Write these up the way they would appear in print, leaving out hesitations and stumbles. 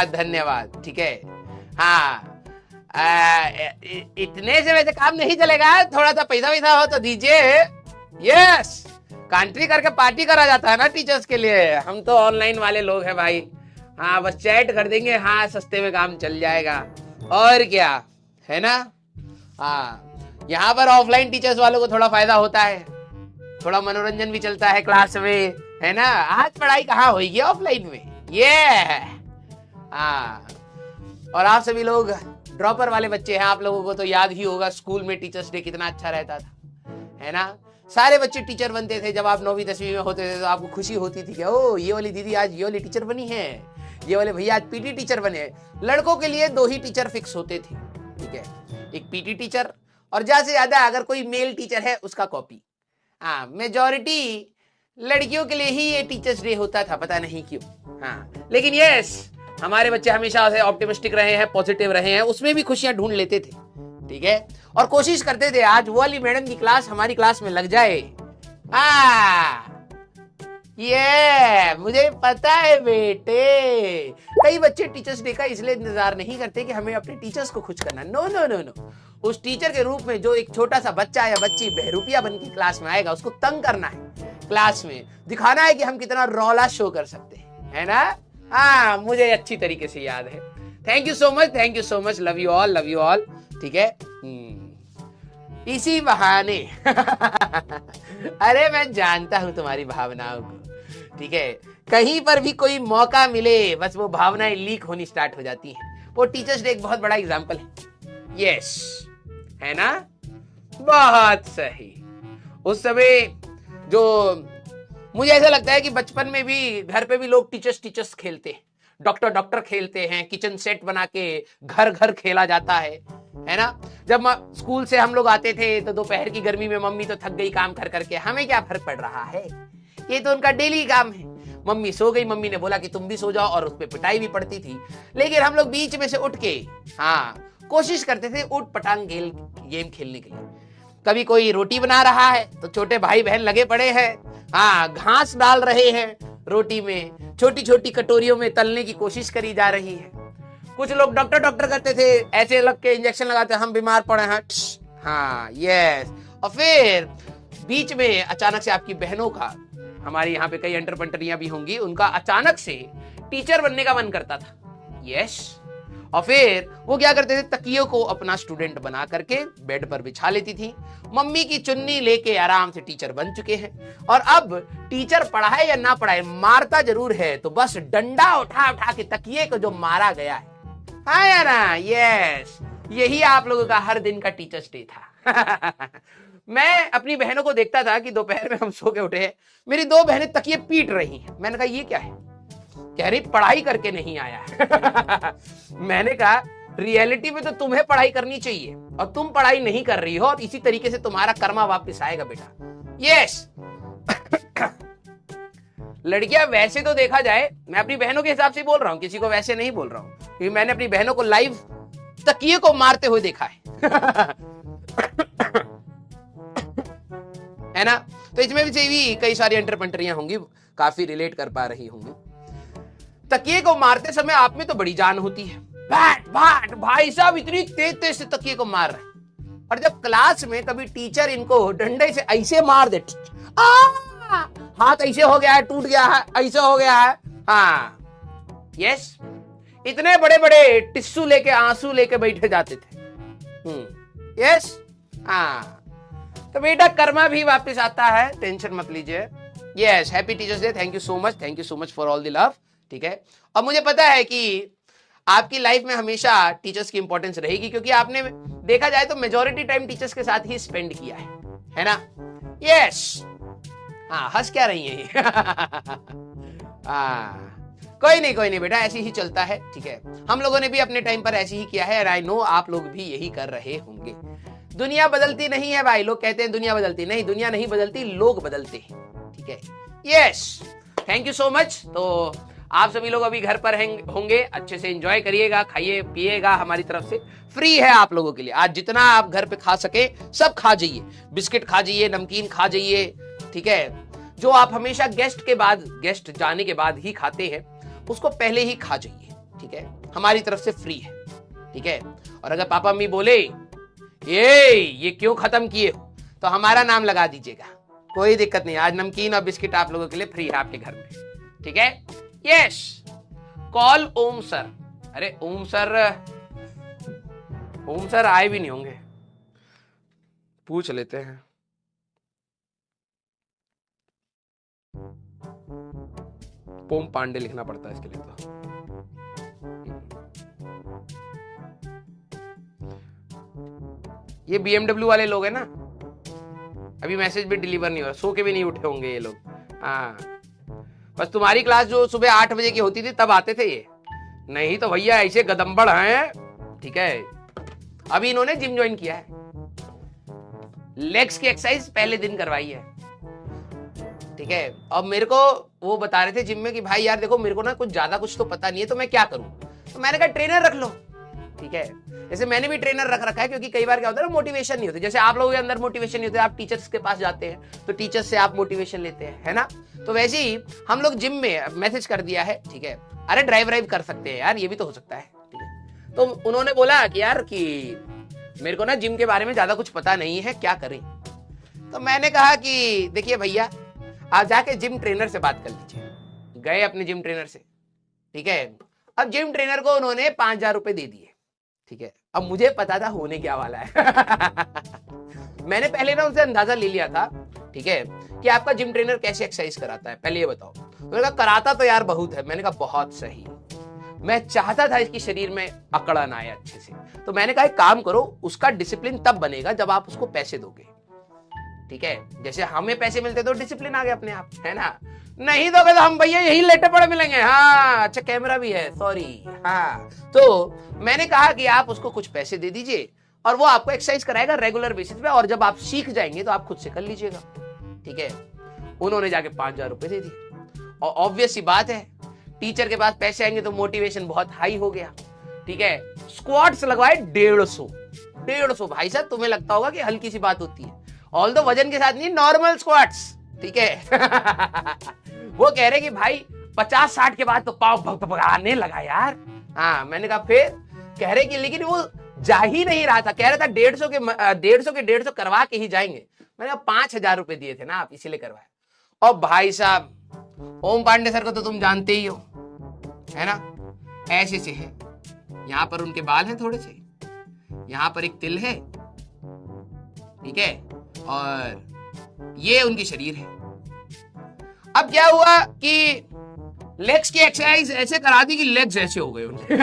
धन्यवाद। ठीक है, हाँ इतने से वैसे काम नहीं चलेगा, थोड़ा सा पैसा वैसा हो तो दीजिए। यस, कंट्री करके पार्टी करा जाता है ना टीचर्स के लिए, हम तो ऑनलाइन वाले लोग हैं भाई। हाँ बस चैट कर देंगे, हाँ सस्ते में काम चल जाएगा और क्या है ना। हाँ यहाँ पर ऑफलाइन टीचर्स वालों को थोड़ा फायदा होता है, थोड़ा मनोरंजन भी चलता है क्लास में, है ना। आज पढ़ाई कहाँ होगी ऑफलाइन में, ये हाँ। और आप सभी लोग ड्रॉपर वाले बच्चे हैं, आप लोगों को तो याद ही होगा स्कूल में टीचर्स डे कितना अच्छा रहता था, है ना। सारे बच्चे टीचर बनते थे। जब आप 9वीं 10वीं में होते थे तो आपको खुशी होती थी कि ओ ये वाली दीदी आज ये वाली टीचर बनी है, ये वाले भैया आज पीटी टीचर बने। लड़कों के लिए 2 ही टीचर फिक्स होते थे, ठीक है, एक पीटी टीचर और ज्यादा से ज्यादा अगर कोई मेल टीचर है उसका कॉपी। हाँ मेजॉरिटी लड़कियों के लिए ही ये टीचर्स डे होता था, पता नहीं क्यों। हाँ लेकिन यस, हमारे बच्चे हमेशा से ऑप्टिमिस्टिक रहे हैं, पॉजिटिव रहे हैं, उसमें भी खुशियां ढूंढ लेते थे, ठीक है। और कोशिश करते थे आज वो वाली मैडम की क्लास हमारी क्लास में लग जाए। ये मुझे पता है बेटे, कई बच्चे टीचर्स डे का इसलिए इंतजार नहीं करते कि हमें अपने टीचर्स को खुश करना। नो नो नो नो, उस टीचर के रूप में जो एक छोटा सा बच्चा या बच्ची बहरूपिया बन के क्लास में आएगा, उसको तंग करना है, क्लास में दिखाना है कि हम कितना रौला शो कर सकते हैं, है ना। हाँ मुझे अच्छी तरीके से याद है। Thank you so much, thank you so much, love you all, love you all. ठीक है, इसी बहाने अरे मैं जानता हूं तुम्हारी भावनाओं को, ठीक है। कहीं पर भी कोई मौका मिले बस वो भावनाएं लीक होनी स्टार्ट हो जाती हैं। वो टीचर्स डे एक बहुत बड़ा एग्जाम्पल है। यस, है ना, बहुत सही। उस समय जो मुझे ऐसा लगता है कि बचपन में भी घर पे भी लोग टीचर्स खेलते हैं, डॉक्टर खेलते हैं, किचन सेट बना के घर घर खेला जाता है ना। जब स्कूल से हम लोग आते थे तो दोपहर की गर्मी में मम्मी तो थक गई काम कर करके, हमें क्या फर्क पड़ रहा है, ये तो उनका डेली काम है। मम्मी सो गई, मम्मी ने बोला कि तुम भी सो जाओ, और उस पर पिटाई भी पड़ती थी। लेकिन हम लोग बीच में से उठ के हाँ कोशिश करते थे उठ पटांग गेम खेलने के लिए। कभी कोई रोटी बना रहा है तो छोटे भाई बहन लगे पड़े हैं, हाँ घास डाल रहे हैं रोटी में, छोटी छोटी कटोरियों में तलने की कोशिश करी जा रही है। कुछ लोग डॉक्टर करते थे, ऐसे लग के इंजेक्शन लगाते, हम बीमार पड़े हैं, हाँ यस। और फिर बीच में अचानक से आपकी बहनों का, हमारे यहाँ पे कई एंटरप्रेन्योरियां भी होंगी, उनका अचानक से टीचर बनने का मन करता था। यस, और फिर वो क्या करते थे, तकियों को अपना स्टूडेंट बना करके बेड पर बिछा लेती थी। मम्मी की चुन्नी लेके आराम से टीचर बन चुके हैं। और अब टीचर पढ़ाए या ना पढ़ाए, मारता जरूर है, तो बस डंडा उठा उठा के तकिए को जो मारा गया है, हाँ या ना, यस, यही आप लोगों का हर दिन का टीचर्स डे था। मैं अपनी बहनों को देखता था कि दोपहर में हम सो के उठे हैं, मेरी 2 बहनें तकिए पीट रही हैं। मैंने कहा ये क्या है, कह रही पढ़ाई करके नहीं आया। मैंने कहा रियलिटी में तो तुम्हें पढ़ाई करनी चाहिए और तुम पढ़ाई नहीं कर रही हो, और इसी तरीके से तुम्हारा कर्मा वापस आएगा बेटा। यस। लड़कियां वैसे तो देखा जाए, मैं अपनी बहनों के हिसाब से बोल रहा हूं, किसी को वैसे नहीं बोल रहा हूं, क्योंकि मैंने अपनी बहनों को लाइव तकिए को मारते हुए देखा है ना। तो इसमें भी कई सारी एंटरप्रेन्योरियां होंगी, काफी रिलेट कर पा रही होंगी। तकिए को मारते समय आप में तो बड़ी जान होती है, बाट बाट भाई साहब इतनी तेज तेज से तकिए को मार रहे। और जब क्लास में कभी टीचर इनको डंडे से ऐसे मार दे, हाथ ऐसे हो गया है, टूट गया है, ऐसे हो गया है, हाँ यस, इतने बड़े बड़े टिश्यू लेके आंसू लेके बैठे जाते थे। यस, हाँ तो बेटा कर्मा भी वापस आता है, टेंशन मत लीजिए। Yes, happy teachers day, thank you so much, thank you so much for all the love. ठीक है, और मुझे पता है कि आपकी लाइफ में हमेशा टीचर्स की इंपॉर्टेंस रहेगी, क्योंकि आपने देखा जाए तो मेजॉरिटी टाइम टीचर्स के साथ ही स्पेंड किया है ना। यस, हाँ हंस क्या रही है। कोई नहीं बेटा, ऐसे ही चलता है, ठीक है। हम लोगों ने भी अपने टाइम पर ऐसे ही किया है, और आई नो आप लोग भी यही कर रहे होंगे। दुनिया बदलती नहीं है भाई, लोग कहते हैं दुनिया बदलती, नहीं, दुनिया नहीं बदलती, लोग बदलते हैं, ठीक है। Yes, thank you so much. तो आप सभी लोग अभी घर पर होंगे, अच्छे से एंजॉय करिएगा, खाइए पिएगा, हमारी तरफ से फ्री है आप लोगों के लिए। आज जितना आप घर पे खा सके सब खा जाइए, बिस्किट खा जाइए, नमकीन खा जाइए, ठीक है। जो आप हमेशा गेस्ट जाने के बाद ही खाते हैं, उसको पहले ही खा जाइए, ठीक है, हमारी तरफ से फ्री है, ठीक है। और अगर पापा मम्मी बोले ये क्यों खत्म किए हो, तो हमारा नाम लगा दीजिएगा, कोई दिक्कत नहीं। आज नमकीन और बिस्किट आप लोगों के लिए फ्री है आपके घर में, ठीक है। यस, कॉल ओम सर। अरे ओम सर आए भी नहीं होंगे, पूछ लेते हैं। पोम पांडे लिखना पड़ता है इसके लिए तो। ये BMW वाले लोग हैं ना, अभी मैसेज भी डिलीवर नहीं हो रहा, सो के भी नहीं उठे होंगे ये लोग। हाँ, बस तुम्हारी क्लास जो सुबह 8 बजे की होती थी तब आते थे ये, नहीं तो भैया ऐसे गदम्बड़ हैं, ठीक है। अभी इन्होंने जिम ज्वाइन किया है, लेग्स की एक्सरसाइज पहले दिन करवाई है, ठीक है। अब मेरे को वो बता रहे थे जिम में कि भाई यार देखो मेरे को ना कुछ तो पता नहीं है, तो मैं क्या करूं। तो मैंने कहा ट्रेनर रख लो, ठीक है। जैसे मैंने भी ट्रेनर रख रखा है, क्योंकि कई बार क्या होता है ना, मोटिवेशन नहीं होती। जैसे आप लोगों के अंदर मोटिवेशन नहीं होती, आप टीचर्स के पास जाते हैं तो टीचर्स से आप मोटिवेशन लेते हैं, है ना। तो वैसे ही हम लोग जिम में मैसेज कर दिया है, ठीक है, अरे ड्राइव कर सकते हैं यार, ये भी तो हो सकता है, ठीक है। तो उन्होंने बोला कि यार कि मेरे को ना जिम के बारे में ज्यादा कुछ पता नहीं है, क्या करें। तो मैंने कहा कि देखिए भैया, आप जाके जिम ट्रेनर से बात कर लीजिए। गए अपने जिम ट्रेनर से, ठीक है। अब जिम ट्रेनर को उन्होंने 5,000 रुपए दे दिए, ठीक है। अब मुझे पता था होने क्या वाला है मैंने पहले ना उनसे अंदाजा ले लिया था, ठीक है, कि आपका जिम ट्रेनर कैसे एक्सरसाइज कराता है, पहले ये बताओ। मैंने कहा कराता तो यार बहुत है। मैंने कहा बहुत सही, मैं चाहता था इसकी शरीर में अकड़न आए अच्छे से। तो मैंने कहा एक काम करो, उसका डिसिप्लिन तब बनेगा जब आप उसको पैसे दोगे, ठीक है। जैसे हमें पैसे मिलते तो डिसिप्लिन आ गया अपने आप, है ना। नहीं दोगे तो हम भैया यही लेटे पड़े मिलेंगे। हाँ अच्छा, कैमरा भी है, सॉरी। हाँ, तो मैंने कहा कि आप उसको कुछ पैसे दे दीजिए और वो आपको एक्सरसाइज कराएगा रेगुलर बेसिस पे, और जब आप सीख जाएंगे तो आप खुद से कर लीजिएगा, ठीक है। उन्होंने जाके 5,000 रुपए दे दिए, और ऑब्वियस सी बात है टीचर के पास पैसे आएंगे तो मोटिवेशन बहुत हाई हो गया, ठीक है। स्क्वाट्स लगवाए 150 भाई साहब, तुम्हें लगता होगा कि हल्की सी बात होती है, ऑल दो वजन के साथ नहीं, नॉर्मल स्क्वाट्स, ठीक है वो कह रहे कि भाई 50-60 के बाद तो पाँव भगभगाने लगा यार। हाँ, मैंने कहा फिर, कह रहे कि लेकिन वो जा ही नहीं रहा था, कह रहा था 150 करवा के ही जाएंगे। मैंने कहा 5,000 रुपए दिए थे ना आप, इसीलिए करवाए। और भाई साहब ओम पांडे सर को तो तुम जानते ही हो, है ना, ऐसे से है, यहां पर उनके बाल हैं थोड़े से, यहां पर एक तिल है, ठीक है, और ये उनकी शरीर है। अब क्या हुआ कि लेग्स की एक्सरसाइज ऐसे करा दी कि लेग्स ऐसे हो गए उनके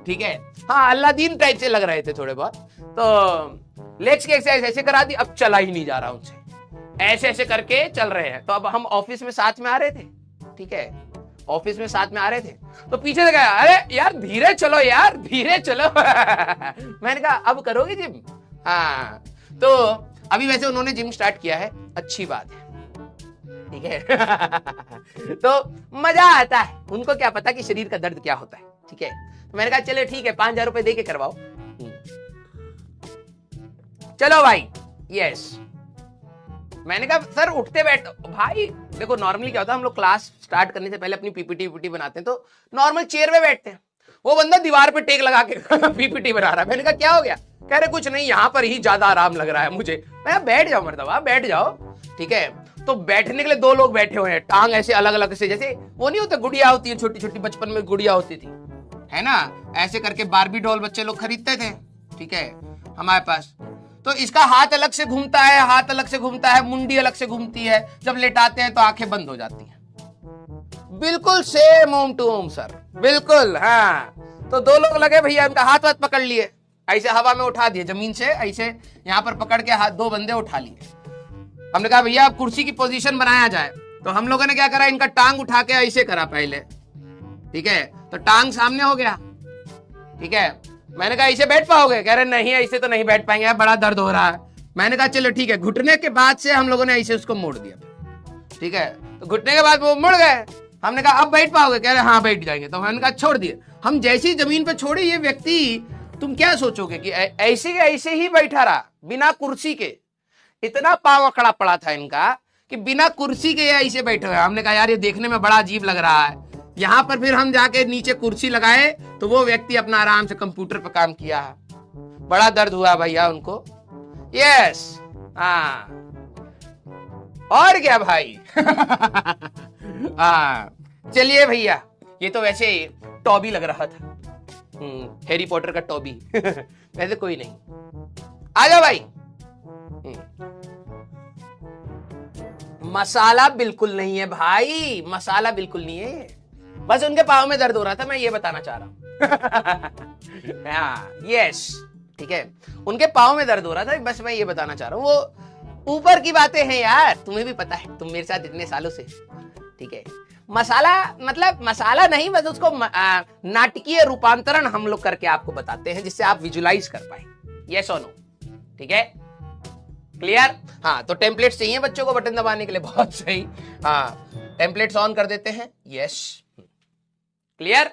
ठीक है। हाँ, अल्लादीन टाइप से लग रहे थे थोड़े बहुत, तो लेग्स की एक्सरसाइज ऐसे करा दी, अब चला ही नहीं जा रहा उनसे, ऐसे ऐसे करके चल रहे हैं। तो अब हम ऑफिस में साथ में आ रहे थे, ठीक है, ऑफिस में साथ में आ रहे थे, तो पीछे से कहा अरे यार धीरे चलो यार, धीरे चलो मैंने कहा अब करोगे जिम। हाँ, तो अभी वैसे उन्होंने जिम स्टार्ट किया है, अच्छी बात है, ठीक है तो मजा आता है, उनको क्या पता कि शरीर का दर्द क्या होता है, ठीक है। तो मैंने कहा चलो ठीक है, 5,000 रुपए दे के करवाओ। चलो भाई, यस। मैंने कहा सर उठते बैठ भाई, देखो नॉर्मली क्या होता है, हम लोग क्लास स्टार्ट करने से पहले अपनी पीपीटी बनाते हैं, तो नॉर्मल चेयर पे बैठते हैं, वो बंदा दीवार पे टेक लगा के पीपीटी बना रहा है। मैंने कहा क्या हो गया, कह रहे कुछ नहीं, यहाँ पर ही ज्यादा आराम लग रहा है मुझे। मैं बैठ जाओ मर्दबा, बैठ जाओ, ठीक है। तो बैठने के लिए 2 लोग बैठे हुए हैं, टांग ऐसे अलग अलग से, जैसे वो नहीं होता गुड़िया होती है छोटी छोटी, बचपन में गुड़िया होती थी, है ना, ऐसे करके बारबी डॉल बच्चे लोग खरीदते थे, ठीक है, हमारे पास। तो इसका हाथ अलग से घूमता है, हाथ अलग से घूमता है, मुंडी अलग से घूमती है, जब लेटाते हैं तो आंखें बंद हो जाती हैं, बिल्कुल same ohm to ohm sir, बिल्कुल। हाँ, तो 2 लोग लगे भैया, उनका हाथ वाथ पकड़ लिए, ऐसे हवा में उठा दिए, जमीन से ऐसे यहाँ पर पकड़ के हाथ 2 बंदे उठा लिए। हमने कहा भैया अब कुर्सी की पोजीशन बनाया जाए, तो हम लोगों ने क्या करा, इनका टांग उठा के ऐसे करा पहले, ठीक है, तो टांग सामने हो गया, ठीक है। मैंने कहा ऐसे बैठ पाओगे, कह रहे नहीं ऐसे तो नहीं बैठ पाएंगे, बड़ा दर्द हो रहा है। मैंने कहा चलो ठीक है, घुटने के बाद से हम लोगों ने ऐसे उसको मोड़ दिया, ठीक है, तो घुटने के बाद वो मुड़ गए। हमने कहा अब बैठ पाओगे, कह रहे हाँ बैठ जाएंगे, तो हमने कहा छोड़ दिए। हम जैसे ही जमीन पे छोड़े, ये व्यक्ति तुम क्या सोचोगे कि ऐसे ऐसे ही बैठा रहा बिना कुर्सी के, इतना पांव अकड़ा पड़ा था इनका कि बिना कुर्सी के ऐसे बैठे हुए। हमने कहा यार ये देखने में बड़ा अजीब लग रहा है, यहां पर फिर हम जाके नीचे कुर्सी लगाए तो वो व्यक्ति अपना आराम से कंप्यूटर पर काम किया। बड़ा दर्द हुआ भैया उनको। यस, हाँ, और क्या भाई। चलिए भैया, ये तो वैसे टॉबी लग रहा था, हैरी पॉटर का टॉबी। वैसे कोई नहीं, आ जाओ भाई। मसाला बिल्कुल नहीं है भाई, मसाला बिल्कुल नहीं है, बस उनके पाँव में दर्द हो रहा था, मैं ये बताना चाह रहा हूं। हाँ, यस, ठीक है, उनके पाँव में दर्द हो रहा था, बस मैं ये बताना चाह रहा हूं। वो ऊपर की बातें हैं यार, तुम्हें भी पता है, तुम मेरे साथ इतने सालों से, ठीक है। मसाला मतलब मसाला नहीं, बस उसको नाटकीय रूपांतरण हम लोग करके आपको बताते हैं, जिससे आप विजुलाइज कर पाए। यस और नो, ठीक है, क्लियर। हाँ, तो टेम्पलेट्स चाहिए बच्चों को बटन दबाने के लिए, बहुत सही। हाँ, टेम्पलेट्स ऑन कर देते हैं। Yes, clear.